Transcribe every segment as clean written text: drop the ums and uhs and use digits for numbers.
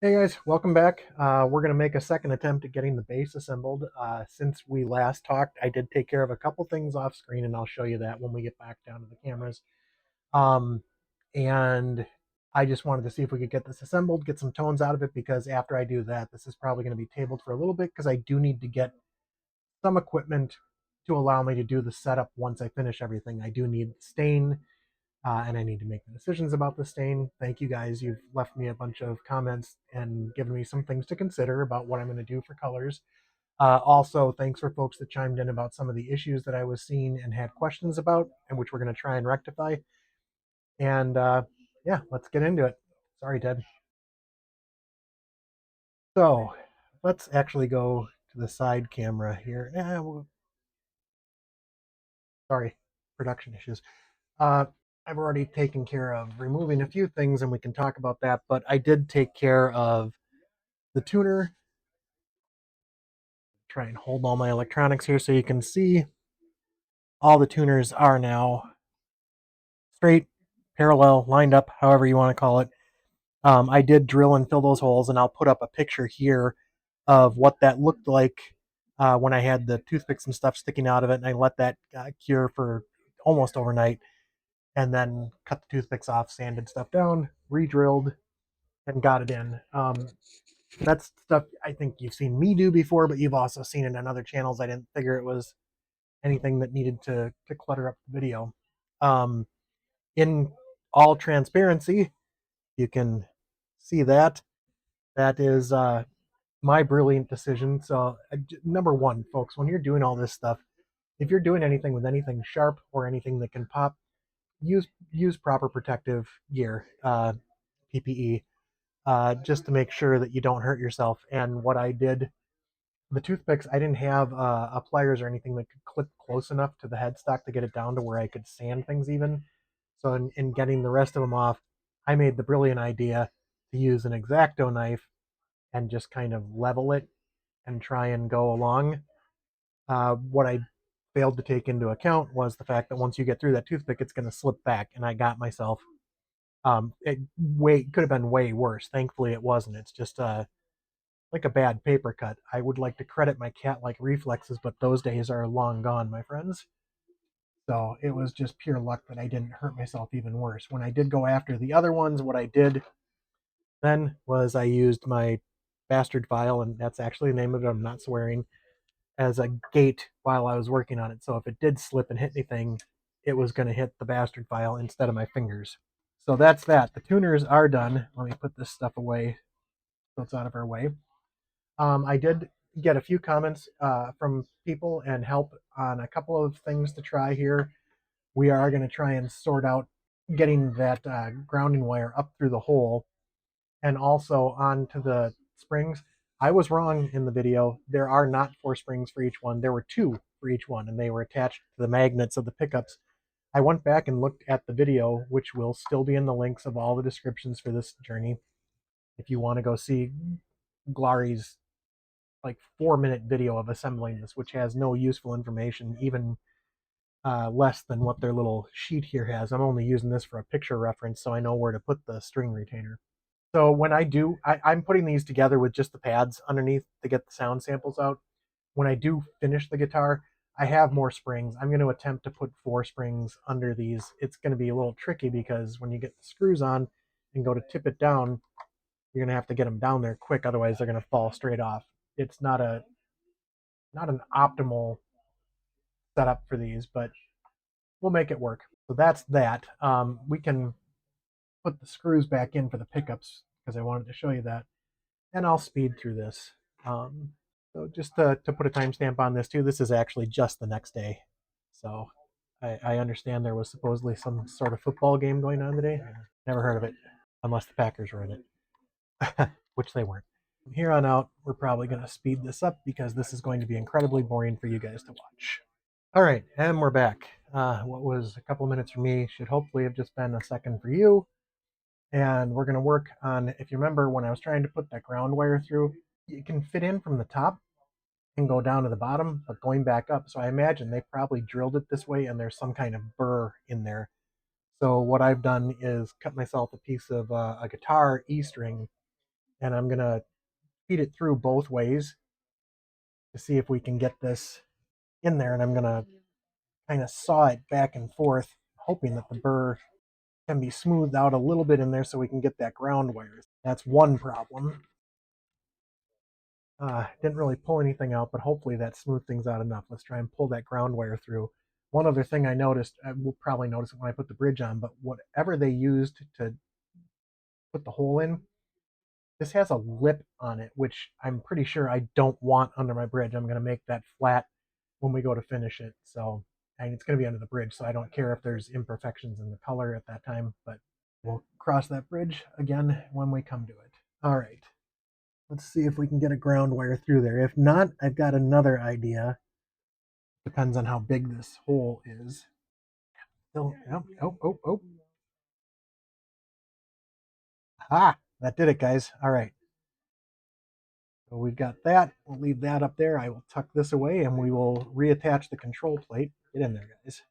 Hey guys, welcome back. We're going to make a second attempt at getting the base assembled. Since we last talked, I did take care of a couple things off screen, and I'll show you that when we get back down to the cameras. Um, and I just wanted to see if we could get this assembled, get some tones out of it, because after I do that, this is probably going to be tabled for a little bit because I do need to get some equipment to allow me to do the setup once I finish everything. I do need stain, and I need to make the decisions about the stain. Thank you guys. You've left me a bunch of comments and given me some things to consider about what I'm going to do for colors. Also, thanks for folks that chimed in about some of the issues that I was seeing and had questions about, and which we're going to try and rectify. And yeah, let's get into it. Sorry, Ted. So let's actually go to the side camera here. Sorry, production issues. Uh, I've already taken care of removing a few things, and we can talk about that. But I did take care of the tuner. Try and hold all my electronics here so you can see all the tuners are now straight, parallel, lined up, however you want to call it. I did drill and fill those holes, and I'll put up a picture here of what that looked like when I had the toothpicks and stuff sticking out of it, and I let that cure for almost overnight, and then cut the toothpicks off, sanded stuff down, re-drilled, and got it in. That's stuff I think you've seen me do before, but you've also seen it on other channels. I didn't figure it was anything that needed to clutter up the video. Um, in all transparency, you can see that. That is my brilliant decision. So, number one, folks, when you're doing all this stuff, if you're doing anything with anything sharp or anything that can pop, use proper protective gear, PPE, just to make sure that you don't hurt yourself. And what I did, the toothpicks, I didn't have a pliers or anything that could clip close enough to the headstock to get it down to where I could sand things even. So in getting the rest of them off, I made the brilliant idea to use an X-Acto knife and just kind of level it and try and go along. What I failed to take into account was the fact that once you get through that toothpick, it's going to slip back, and I got myself. It way could have been way worse. Thankfully, it wasn't. It's just like a bad paper cut. I would like to credit my cat-like reflexes, but those days are long gone, my friends. So it was just pure luck that I didn't hurt myself even worse. When I did go after the other ones, what I did then was I used my bastard file, and that's actually the name of it, I'm not swearing, as a gate while I was working on it. So if it did slip and hit anything, it was going to hit the bastard file instead of my fingers. So that's that. The tuners are done. Let me put this stuff away so it's out of our way. I did get a few comments from people and help on a couple of things to try here. We are going to try and sort out getting that grounding wire up through the hole and also onto the springs. I was wrong in the video. There are not 4 springs for each one. There were 2 for each one, and they were attached to the magnets of the pickups. I went back and looked at the video, which will still be in the links of all the descriptions for this journey. If you want to go see Glarry's like 4-minute video of assembling this, which has no useful information, even less than what their little sheet here has. I'm only using this for a picture reference so I know where to put the string retainer. So when I'm putting these together with just the pads underneath to get the sound samples out. When I do finish the guitar, I have more springs. I'm going to attempt to put 4 springs under these. It's going to be a little tricky because when you get the screws on and go to tip it down, you're going to have to get them down there quick. Otherwise, they're going to fall straight off. It's not an optimal setup for these, but we'll make it work. So that's that. We can put the screws back in for the pickups because I wanted to show you that. And I'll speed through this. So just to put a timestamp on this too, this is actually just the next day. So I understand there was supposedly some sort of football game going on today. Never heard of it, unless the Packers were in it, which they weren't. From here on out, we're probably going to speed this up because this is going to be incredibly boring for you guys to watch. All right, and we're back. What was a couple of minutes for me should hopefully have just been a second for you. And we're going to work on, if you remember when I was trying to put that ground wire through, it can fit in from the top and go down to the bottom, but going back up. So I imagine they probably drilled it this way and there's some kind of burr in there. So what I've done is cut myself a piece of a guitar E string And I'm going to feed it through both ways to see if we can get this in there. And I'm going to kind of saw it back and forth, hoping that the burr can be smoothed out a little bit in there so we can get that ground wire. That's one problem. Didn't really pull anything out, but hopefully that smoothed things out enough. Let's try and pull that ground wire through. One other thing I noticed, I will probably notice it when I put the bridge on, but whatever they used to put the hole in, this has a lip on it, which I'm pretty sure I don't want under my bridge. I'm going to make that flat when we go to finish it. So, and it's going to be under the bridge, so I don't care if there's imperfections in the color at that time, but we'll cross that bridge again when we come to it. All right. Let's see if we can get a ground wire through there. If not, I've got another idea. Depends on how big this hole is. Oh, oh. Ah, that did it, guys. All right. So we've got that. We'll leave that up there. I will tuck this away and we will reattach the control plate. Get in there, guys.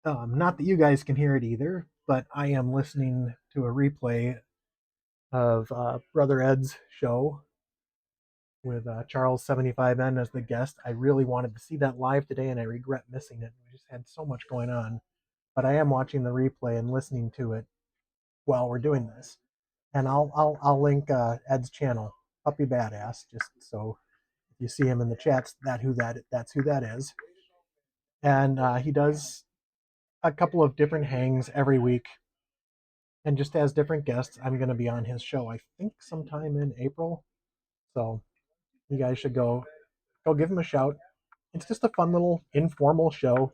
Not that you guys can hear it either, but I am listening to a replay of Brother Ed's show with Charles 75N as the guest. I really wanted to see that live today and I regret missing it. We just had so much going on. But I am watching the replay and listening to it while we're doing this. And I'll link Ed's channel, Puppy Badass, just so if you see him in the chats, that's who that is. And he does a couple of different hangs every week, and just as different guests. I'm going to be on his show, I think, sometime in April. So you guys should go give him a shout. It's just a fun little informal show,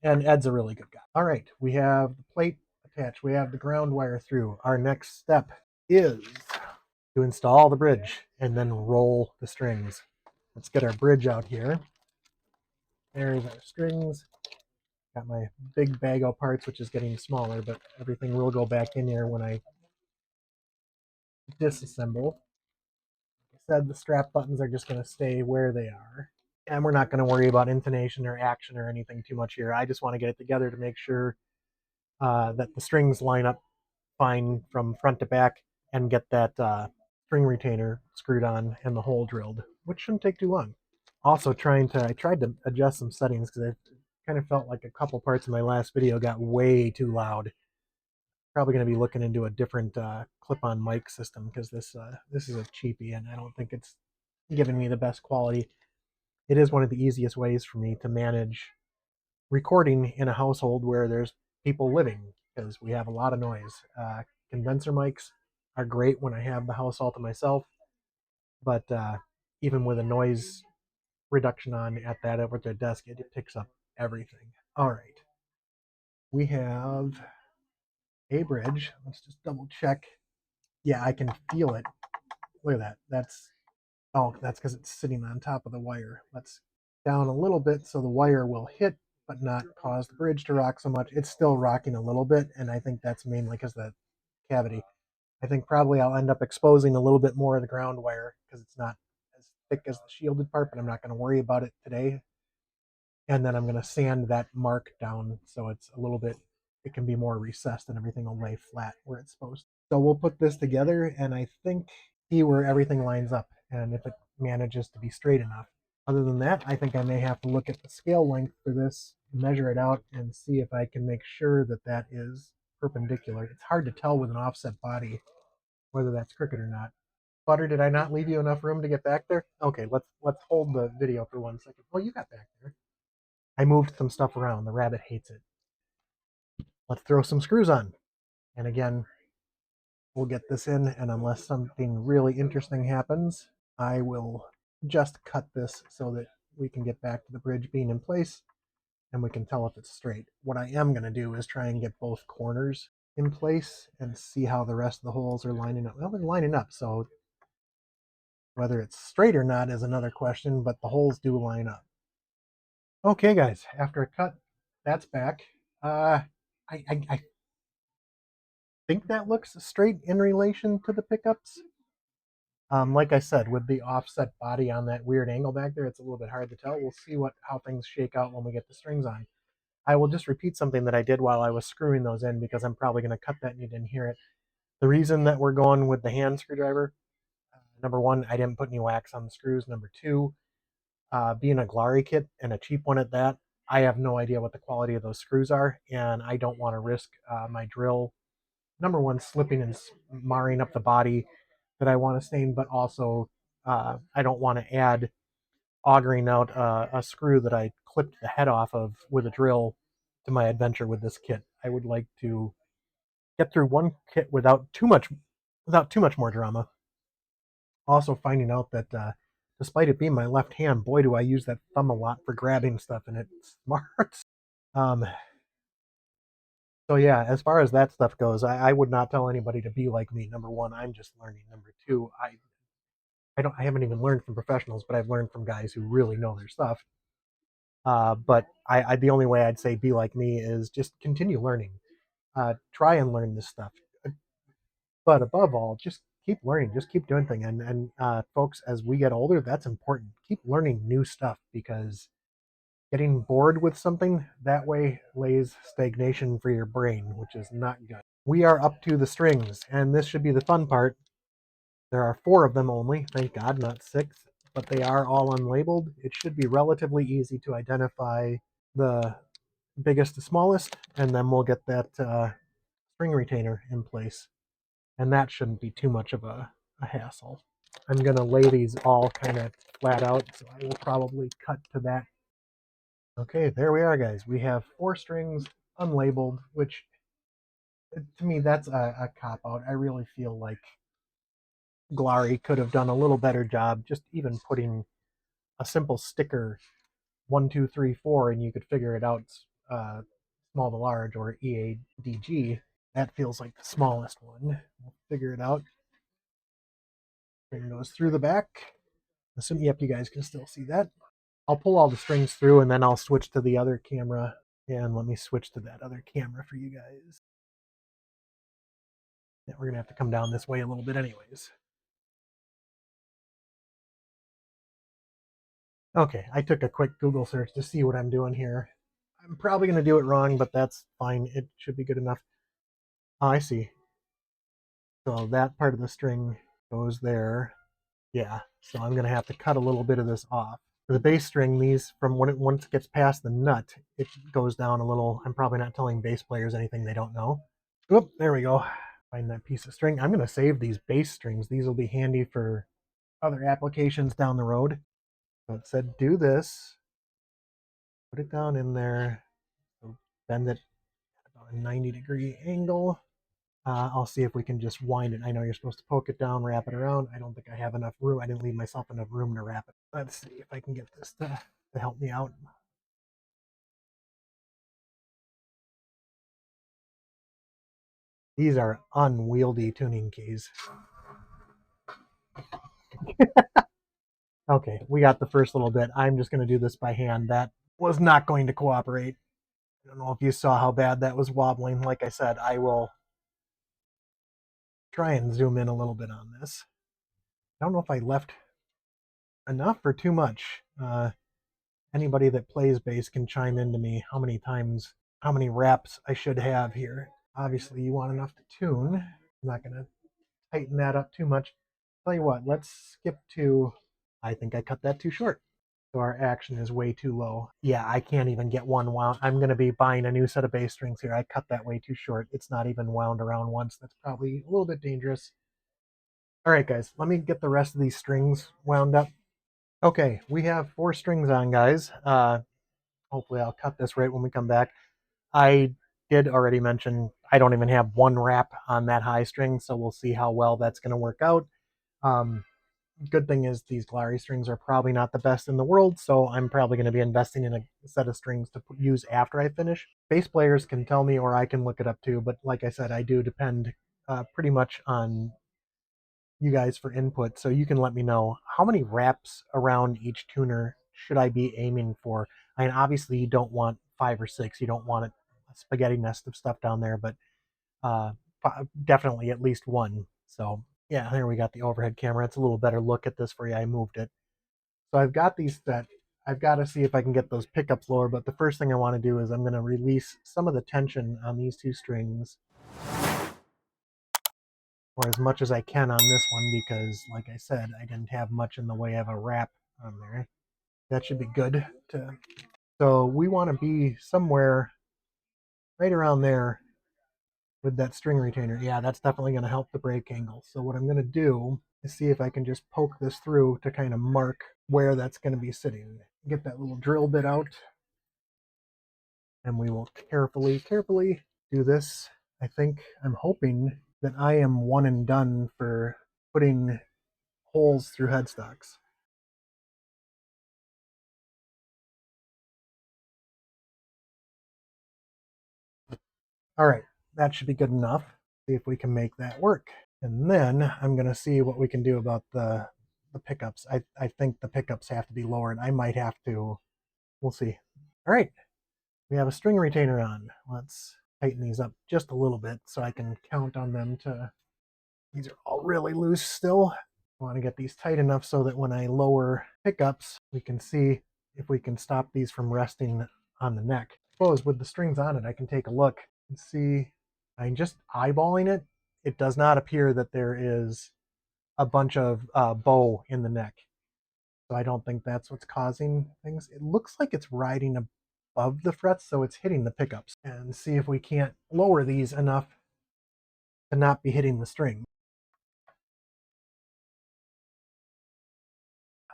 and Ed's a really good guy. All right, we have the plate attached. We have the ground wire through. Our next step is to install the bridge and then roll the strings. Let's get our bridge out here. There's our strings. Got my big bag of parts, which is getting smaller, but everything will go back in here when I disassemble. Like I said, the strap buttons are just going to stay where they are. And we're not going to worry about intonation or action or anything too much here. I just want to get it together to make sure that the strings line up fine from front to back and get that string retainer screwed on and the hole drilled, which shouldn't take too long. Also I tried to adjust some settings because I kind of felt like a couple parts of my last video got way too loud. Probably going to be looking into a different clip-on mic system because this is a cheapie and I don't think it's giving me the best quality. It is one of the easiest ways for me to manage recording in a household where there's people living because we have a lot of noise. Condenser mics are great when I have the house all to myself, but even with a noise reduction on at that over the desk, it picks up everything. All right, we have a bridge. Let's just double check. Yeah, I can feel it. Look at that. That's because it's sitting on top of the wire. Let's down a little bit so the wire will hit but not cause the bridge to rock so much. It's still rocking a little bit, and I think that's mainly because of the cavity. I think probably I'll end up exposing a little bit more of the ground wire because it's not as thick as the shielded part, but I'm not going to worry about it today. And then I'm going to sand that mark down so it's a little bit, it can be more recessed and everything will lay flat where it's supposed to. So we'll put this together and I think see where everything lines up and if it manages to be straight enough. Other than that, I think I may have to look at the scale length for this, measure it out, and see if I can make sure that that is perpendicular. It's hard to tell with an offset body whether that's crooked or not. Butter, did I not leave you enough room to get back there? Okay, let's hold the video for 1 second. Oh, you got back there. I moved some stuff around. The rabbit hates it. Let's throw some screws on. And again, we'll get this in, and unless something really interesting happens, I will just cut this so that we can get back to the bridge being in place and we can tell if it's straight. What I am going to do is try and get both corners in place and see how the rest of the holes are lining up. Well, they're lining up, so whether it's straight or not is another question, but the holes do line up. Okay, guys, after a cut, that's back. I think that looks straight in relation to the pickups. Like I said, with the offset body on that weird angle back there, it's a little bit hard to tell. We'll see how things shake out when we get the strings on. I will just repeat something that I did while I was screwing those in because I'm probably going to cut that and you didn't hear it. The reason that we're going with the hand screwdriver Number one, I didn't put any wax on the screws. Number two, being a Glarry kit and a cheap one at that, I have no idea what the quality of those screws are, and I don't want to risk my drill, number one, slipping and marring up the body that I want to stain, but also I don't want to add augering out a screw that I clipped the head off of with a drill to my adventure with this kit. I would like to get through one kit without too much more drama. Also finding out that despite it being my left hand, boy, do I use that thumb a lot for grabbing stuff, and it's smart. um, so yeah, as far as that stuff goes, I would not tell anybody to be like me. Number one, I'm just learning. Number two, I haven't even learned from professionals, but I've learned from guys who really know their stuff. But the only way I'd say be like me is just continue learning. Try and learn this stuff. But above all, just keep learning. Just keep doing things. And folks, as we get older, that's important. Keep learning new stuff, because getting bored with something that way lays stagnation for your brain, which is not good. We are up to the strings, and this should be the fun part. There are 4 of them only, thank God, not 6, but they are all unlabeled. It should be relatively easy to identify the biggest to smallest, and then we'll get that string retainer in place. And that shouldn't be too much of a hassle. I'm going to lay these all kind of flat out, so I will probably cut to that. Okay, there we are, guys. We have 4 strings unlabeled, which to me, that's a cop-out. I really feel like Glarry could have done a little better job just even putting a simple sticker 1, 2, 3, 4, and you could figure it out, small to large or EADG. That feels like the smallest one. We'll figure it out. String goes through the back. Yep, you guys can still see that. I'll pull all the strings through, and then I'll switch to the other camera. And let me switch to that other camera for you guys. Yeah, we're going to have to come down this way a little bit anyways. Okay, I took a quick Google search to see what I'm doing here. I'm probably going to do it wrong, but that's fine. It should be good enough. Oh, I see. So that part of the string goes there. Yeah, so I'm going to have to cut a little bit of this off. For the bass string, these, from when once it gets past the nut, it goes down a little. I'm probably not telling bass players anything they don't know. Oop, there we go. Find that piece of string. I'm going to save these bass strings. These will be handy for other applications down the road. So it said do this. Put it down in there. So bend it at about a 90-degree angle. I'll see if we can just wind it. I know you're supposed to poke it down, wrap it around. I don't think I have enough room. I didn't leave myself enough room to wrap it. Let's see if I can get this to help me out. These are unwieldy tuning keys. Okay, we got the first little bit. I'm just going to do this by hand. That was not going to cooperate. I don't know if you saw how bad that was wobbling. Like I said, I will try and zoom in a little bit on this. I don't know if I left enough or too much. Anybody that plays bass can chime into me how many wraps I should have here. Obviously, you want enough to tune. I'm not going to tighten that up too much. Tell you what, let's skip to, I think I cut that too short. So our action is way too low. Yeah, I can't even get one wound. I'm going to be buying a new set of bass strings here. I cut that way too short. It's not even wound around once. That's probably a little bit dangerous. All right, guys, let me get the rest of these strings wound up. Okay, we have 4 strings on, guys. Hopefully I'll cut this right when we come back. I did already mention I don't even have one wrap on that high string, so we'll see how well that's going to work out. Good thing is these Glarry strings are probably not the best in the world, so I'm probably going to be investing in a set of strings to use after I finish. Bass players can tell me, or I can look it up too, but like I said, I do depend pretty much on you guys for input, so you can let me know how many wraps around each tuner should I be aiming for. I mean, obviously you don't want 5 or 6. You don't want a spaghetti nest of stuff down there, but uh, definitely at least 1. So yeah, there we got the overhead camera. It's a little better look at this for you. I moved it. So I've got these set. I've got to see if I can get those pickups lower, but the first thing I want to do is I'm going to release some of the tension on these 2 strings. or as much as I can on this one, because like I said, I didn't have much in the way of a wrap on there. That should be good. So we want to be somewhere right around there with that string retainer. Yeah, that's definitely going to help the break angle. So what I'm going to do is see if I can just poke this through to kind of mark where that's going to be sitting. Get that little drill bit out, and we will carefully do this. I'm hoping that I am one and done for putting holes through headstocks. All right, that should be good enough. See if we can make that work. And then I'm going to see what we can do about the pickups. I think the pickups have to be lowered. I might have to, we'll see. All right, we have a string retainer on. Let's tighten these up just a little bit so I can count on them to, these are all really loose still. I want to get these tight enough so that when I lower pickups, we can see if we can stop these from resting on the neck. I suppose with the strings on it, I can take a look and see. I'm just eyeballing it. It does not appear that there is a bunch of bow in the neck. So I don't think that's what's causing things. It looks like it's riding above the frets, so it's hitting the pickups. And see if we can't lower these enough to not be hitting the string.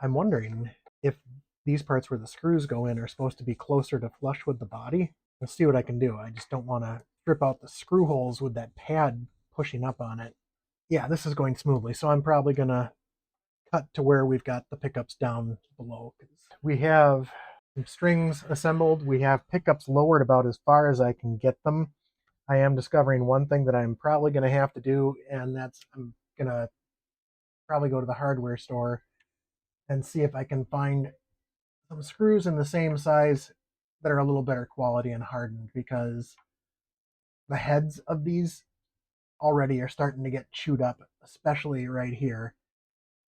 I'm wondering if these parts where the screws go in are supposed to be closer to flush with the body. We'll see what I can do. I just don't want to strip out the screw holes with that pad pushing up on it. Yeah, this is going smoothly, so I'm probably going to cut to where we've got the pickups down below. We have some strings assembled. We have pickups lowered about as far as I can get them. I am discovering one thing that I'm probably going to have to do, and that's I'm going to probably go to the hardware store and see if I can find some screws in the same size that are a little better quality and hardened, because the heads of these already are starting to get chewed up, especially right here.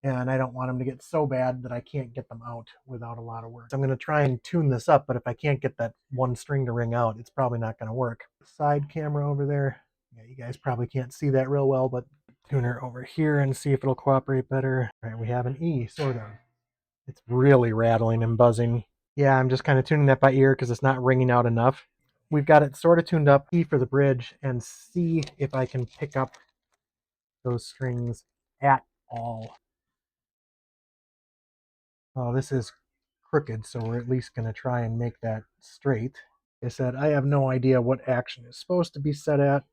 And I don't want them to get so bad that I can't get them out without a lot of work. So I'm going to try and tune this up, but if I can't get that one string to ring out, it's probably not going to work. Side camera over there. Yeah, you guys probably can't see that real well, but tuner over here and see if it'll cooperate better. All right, we have an E, sort of. It's really rattling and buzzing. Yeah, I'm just kind of tuning that by ear because it's not ringing out enough. We've got it sort of tuned up, E for the bridge, and see if I can pick up those strings at all. Oh, this is crooked, so we're at least going to try and make that straight. Like I said, I have no idea what action is supposed to be set at,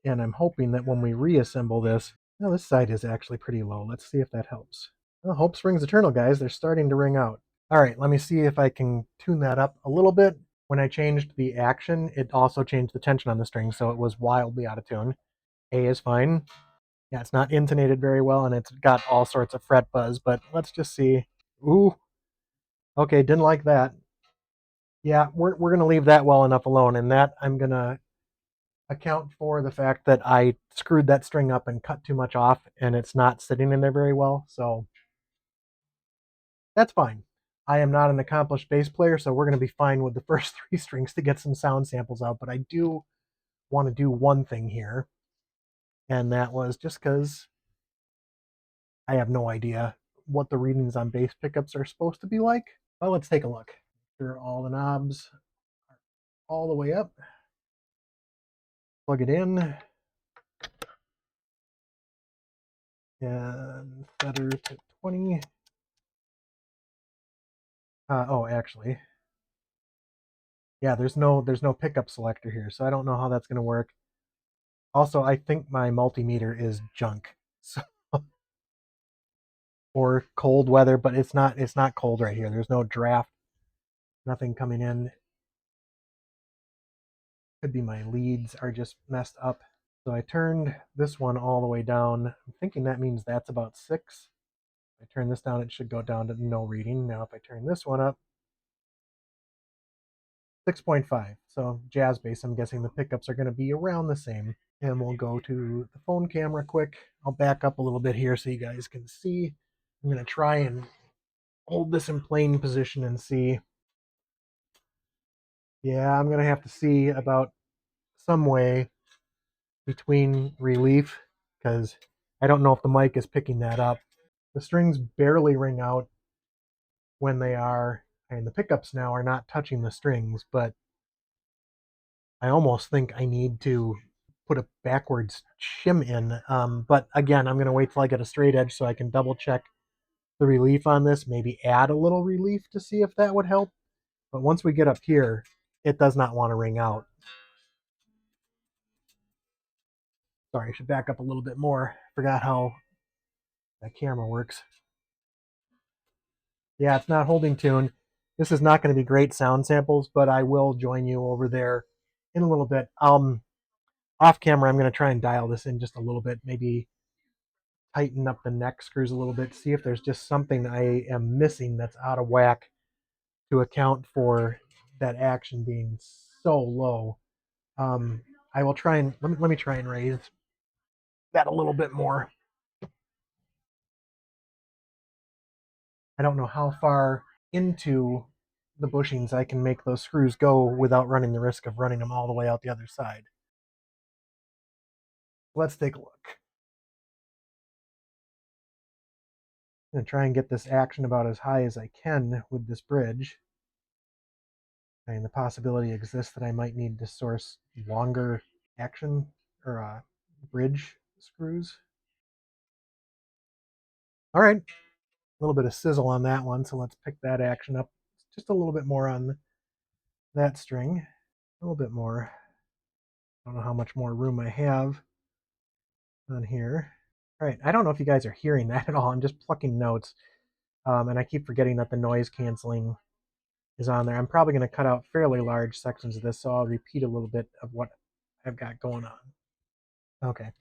and I'm hoping that when we reassemble this, no, this side is actually pretty low. Let's see if that helps. Well, hope springs eternal, guys. They're starting to ring out. All right, let me see if I can tune that up a little bit. When I changed the action, it also changed the tension on the string, so it was wildly out of tune. A is fine. Yeah, it's not intonated very well, and it's got all sorts of fret buzz, but let's just see. Ooh, okay, didn't like that. Yeah, we're going to leave that well enough alone, and that I'm going to account for the fact that I screwed that string up and cut too much off, and it's not sitting in there very well, so that's fine. I am not an accomplished bass player, so we're going to be fine with the first three strings to get some sound samples out, but I do want to do one thing here, and that was just because I have no idea what the readings on bass pickups are supposed to be like. Well, let's take a look. Sure, all the knobs are all the way up. Plug it in. And feather to 20. Oh, actually, yeah, there's no pickup selector here, so I don't know how that's going to work. Also, I think my multimeter is junk, so or cold weather, but it's not cold right here. There's no draft, nothing coming in. Could be my leads are just messed up. So I turned this one all the way down. I'm thinking that means that's about 6. If I turn this down, it should go down to no reading. Now if I turn this one up, 6.5. So jazz bass, I'm guessing the pickups are going to be around the same. And we'll go to the phone camera quick. I'll back up a little bit here so you guys can see. I'm going to try and hold this in plane position and see. Yeah, I'm going to have to see about some way between relief, because I don't know if the mic is picking that up. The strings barely ring out when they are, and the pickups now are not touching the strings, but I almost think I need to put a backwards shim in. But again, I'm going to wait till I get a straight edge so I can double check the relief on this, maybe add a little relief to see if that would help. But once we get up here, it does not want to ring out. Sorry, I should back up a little bit more. Forgot how that camera works. Yeah, it's not holding tune. This is not going to be great sound samples, but I will join you over there in a little bit. Off camera, I'm going to try and dial this in just a little bit, maybe tighten up the neck screws a little bit, see if there's just something I am missing that's out of whack to account for that action being so low. I will try and let me try and raise that a little bit more. I don't know how far into the bushings I can make those screws go without running the risk of running them all the way out the other side. Let's take a look. I'm going to try and get this action about as high as I can with this bridge. And the possibility exists that I might need to source longer action or bridge screws. All right, a little bit of sizzle on that one, so let's pick that action up just a little bit more on that string. A little bit more. I don't know how much more room I have on here. All right, I don't know if you guys are hearing that at all. I'm just plucking notes, and I keep forgetting that the noise canceling is on there. I'm probably going to cut out fairly large sections of this, so I'll repeat a little bit of what I've got going on. Okay.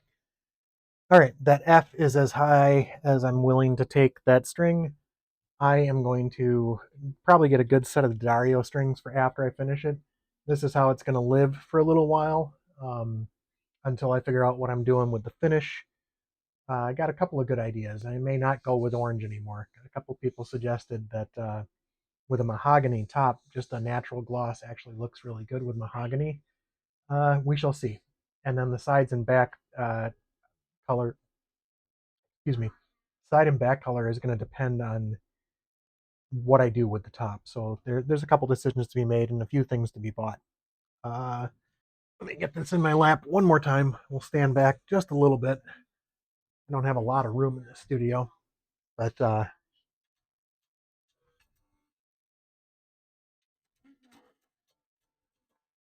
All right, that F is as high as I'm willing to take that string. I am going to probably get a good set of the Dario strings for after I finish it. This is how it's going to live for a little while until I figure out what I'm doing with the finish. I got a couple of good ideas. I may not go with orange anymore. A couple people suggested that with a mahogany top, just a natural gloss actually looks really good with mahogany. We shall see. And then the sides and back color, excuse me, side and back color is going to depend on what I do with the top. So there's a couple decisions to be made and a few things to be bought. Let me get this in my lap one more time. We'll stand back just a little bit. I don't have a lot of room in the studio, but still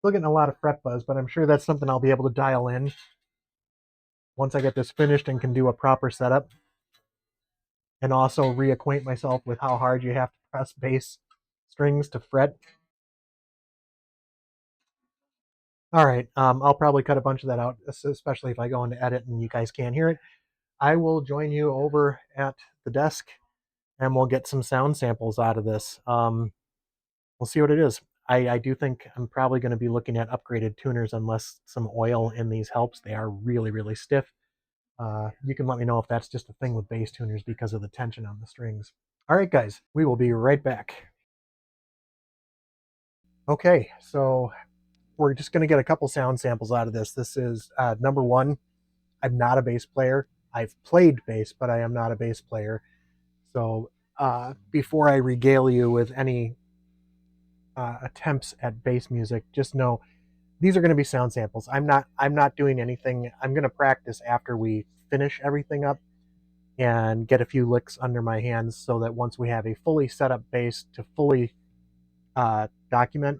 getting a lot of fret buzz, but I'm sure that's something I'll be able to dial in once I get this finished and can do a proper setup. And also reacquaint myself with how hard you have to press bass strings to fret. All right, I'll probably cut a bunch of that out, especially if I go into edit and you guys can't hear it. I will join you over at the desk and we'll get some sound samples out of this. We'll see what it is. I do think I'm probably going to be looking at upgraded tuners unless some oil in these helps. They are really, really stiff. You can let me know if that's just a thing with bass tuners because of the tension on the strings. All right, guys, we will be right back. Okay, so we're just going to get a couple sound samples out of this. This is number one. I'm not a bass player. I've played bass, but I am not a bass player. So before I regale you with any attempts at bass music, just know these are going to be sound samples. I'm not doing anything. I'm going to practice after we finish everything up and get a few licks under my hands so that once we have a fully set up bass to fully document,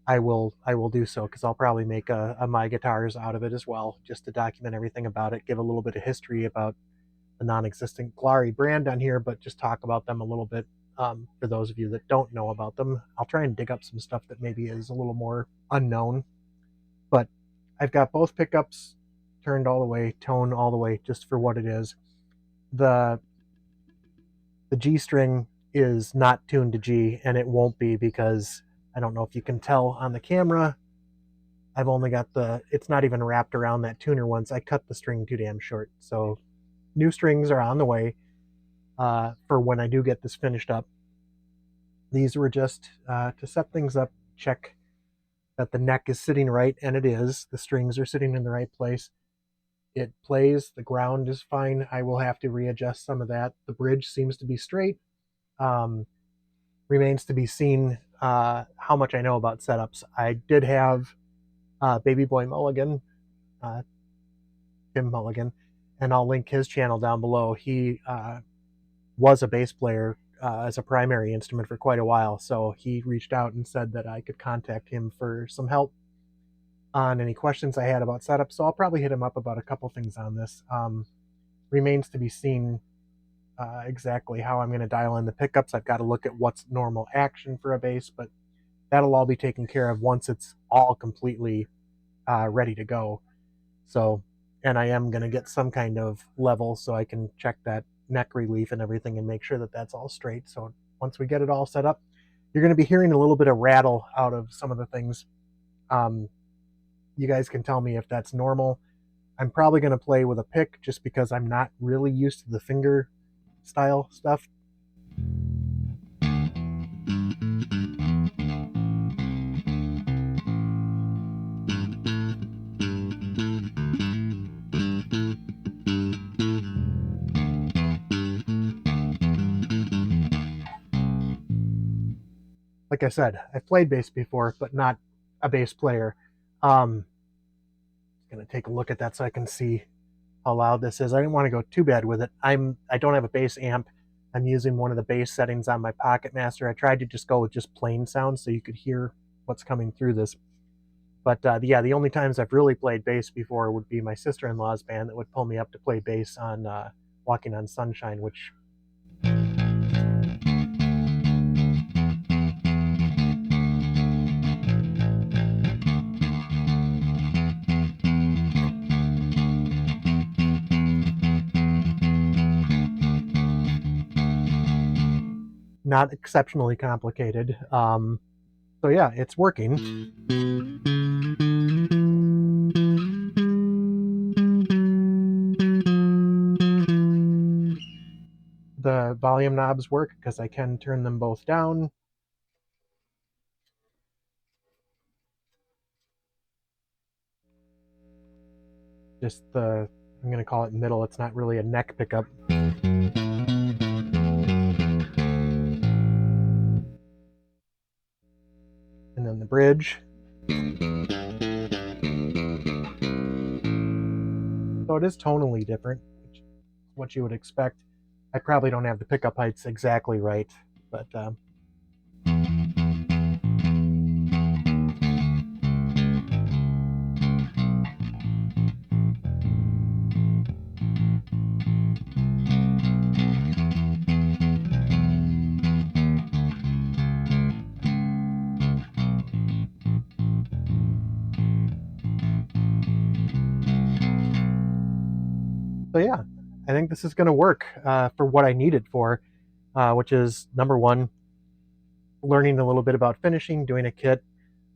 I will do so because I'll probably make a my guitars out of it as well, just to document everything about it, give a little bit of history about the non-existent Glarry brand on here, but just talk about them a little bit for those of you that don't know about them. I'll try and dig up some stuff that maybe is a little more unknown, but I've got both pickups turned all the way, tone all the way, just for what it is. The G string is not tuned to G, and it won't be because I don't know if you can tell on the camera. I've only got it's not even wrapped around that tuner once. I cut the string too damn short. So new strings are on the way for when I do get this finished up. These were just to set things up, check that the neck is sitting right, and it is. The strings are sitting in the right place. it plays. The ground is fine. I will have to readjust some of that. The bridge seems to be straight. Remains to be seen how much I know about setups. I did have Baby Boy Mulligan, Tim Mulligan, and I'll link his channel down below. He was a bass player as a primary instrument for quite a while, so he reached out and said that I could contact him for some help on any questions I had about setup. So I'll probably hit him up about a couple things on this. Remains to be seen exactly how I'm going to dial in the pickups. I've got to look at what's normal action for a bass, but that'll all be taken care of once it's all completely ready to go. So, and I am going to get some kind of level so I can check that neck relief and everything and make sure that that's all straight. So once we get it all set up, you're going to be hearing a little bit of rattle out of some of the things. You guys can tell me if that's normal. I'm probably going to play with a pick just because I'm not really used to the finger style stuff. Like I said, I've played bass before, but not a bass player. Going to take a look at that so I can see how loud this is. I didn't want to go too bad with it. I don't have a bass amp. I'm using one of the bass settings on my Pocket Master. I tried to just go with just plain sound so you could hear what's coming through this. But yeah, the only times I've really played bass before would be my sister-in-law's band that would pull me up to play bass on Walking on Sunshine, which not exceptionally complicated. So yeah, it's working. The volume knobs work because I can turn them both down. Just the, I'm going to call it middle. It's not really a neck pickup. And then the bridge. So it is tonally different, which is what you would expect. I probably don't have the pickup heights exactly right, but so yeah, I think this is going to work for what I need it for, which is number one, learning a little bit about finishing, doing a kit.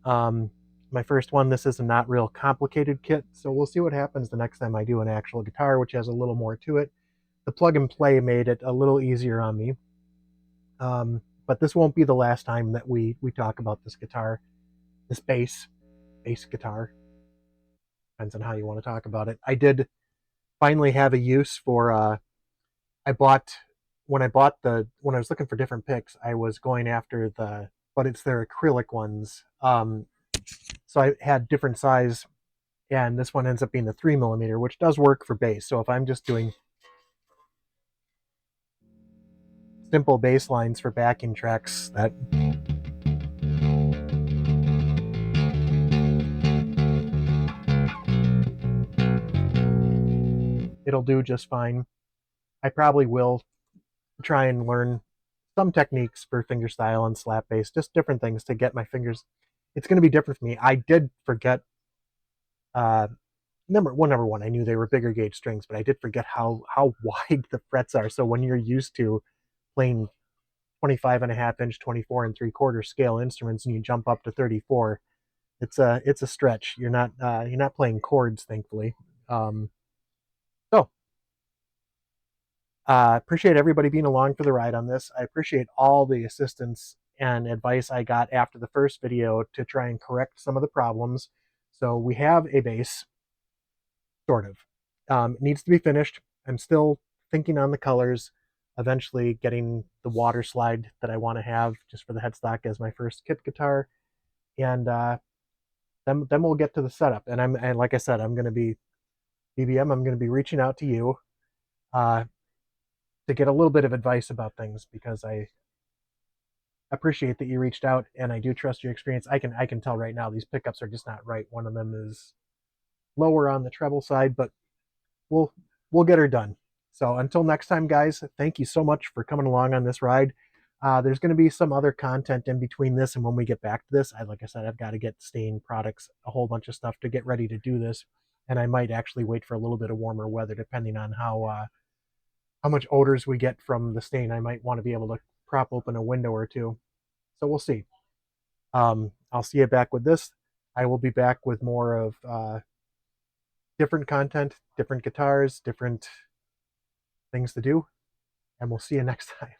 My first one, this is a not real complicated kit, so we'll see what happens the next time I do an actual guitar, which has a little more to it. The plug and play made it a little easier on me. But this won't be the last time that we talk about this guitar, this bass guitar. Depends on how you want to talk about it. I did finally have a use for when I was looking for different picks, I was going after but it's their acrylic ones. So I had different size, and this one ends up being the 3mm, which does work for bass. So if I'm just doing simple bass lines for backing tracks, that it'll do just fine. I probably will try and learn some techniques for fingerstyle and slap bass, just different things to get my fingers. It's going to be different for me. I did forget number one, I knew they were bigger gauge strings, but I did forget how wide the frets are. So when you're used to playing 25.5-inch, 24 3/4 scale instruments, and you jump up to 34, it's a stretch. You're not playing chords, thankfully. So appreciate everybody being along for the ride on this. I appreciate all the assistance and advice I got after the first video to try and correct some of the problems. So we have a bass, sort of. It needs to be finished. I'm still thinking on the colors, eventually getting the water slide that I want to have just for the headstock as my first kit guitar. And then we'll get to the setup. And like I said, I'm going to be BBM. I'm going to be reaching out to you uh, to get a little bit of advice about things, because I appreciate that you reached out and I do trust your experience. I can tell right now these pickups are just not right. One of them is lower on the treble side, but we'll we'll get her done. So until next time, guys, thank you so much for coming along on this ride. There's going to be some other content in between this and when we get back to this. Like I said, I've got to get stain products, a whole bunch of stuff to get ready to do this, and I might actually wait for a little bit of warmer weather, depending on how much odors we get from the stain. I might want to be able to prop open a window or two. So we'll see. I'll see you back with this. I will be back with more of different content, different guitars, different things to do, and we'll see you next time.